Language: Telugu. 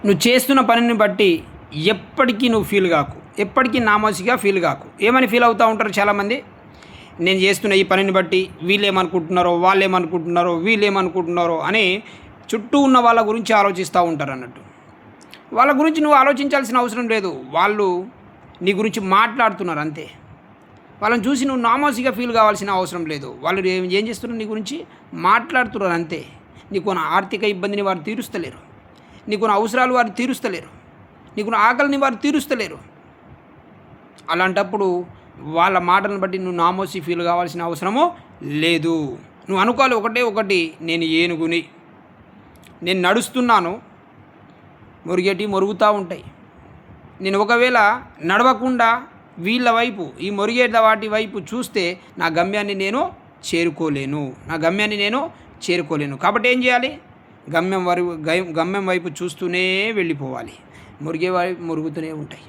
నువ్వు చేస్తున్న పనిని బట్టి ఎప్పటికీ నువ్వు ఫీల్ కాకు, ఎప్పటికీ నామోషిగా ఫీల్ కాకు. ఏమని ఫీల్ అవుతూ ఉంటారు చాలామంది, నేను చేస్తున్న ఈ పనిని బట్టి వీళ్ళేమనుకుంటున్నారో వీళ్ళేమనుకుంటున్నారో అని చుట్టూ ఉన్న వాళ్ళ గురించి ఆలోచిస్తూ ఉంటారు అన్నట్టు. వాళ్ళ గురించి నువ్వు ఆలోచించాల్సిన అవసరం లేదు. వాళ్ళు నీ గురించి మాట్లాడుతున్నారు అంతే. వాళ్ళని చూసి నువ్వు నామోషిగా ఫీల్ కావాల్సిన అవసరం లేదు. వాళ్ళు ఏం చేస్తున్నారు, నీ గురించి మాట్లాడుతున్నారు అంతే. నీకున్న ఆర్థిక ఇబ్బందిని వారు తీరుస్తలేరు, నీకున్న అవసరాలు వారు తీరుస్తలేరు, నీకున్న ఆకలిని వారు తీరుస్తలేరు. అలాంటప్పుడు వాళ్ళ మాటలను బట్టి నువ్వు నామోషి ఫీల్ కావాల్సిన అవసరము లేదు. నువ్వు అనుకోవాలి ఒకటి, నేను ఏనుగుని, నేను నడుస్తున్నాను, మొరుగుతూ ఉంటాయి. నేను ఒకవేళ నడవకుండా వీళ్ళ వైపు, ఈ మొరిగేట వాటి వైపు చూస్తే నా గమ్యాన్ని నేను చేరుకోలేను. కాబట్టి ఏం చేయాలి, గమ్యం వైపు చూస్తూనే వెళ్ళిపోవాలి. మొరిగే వైపు మొరుగుతూనే ఉంటాయి.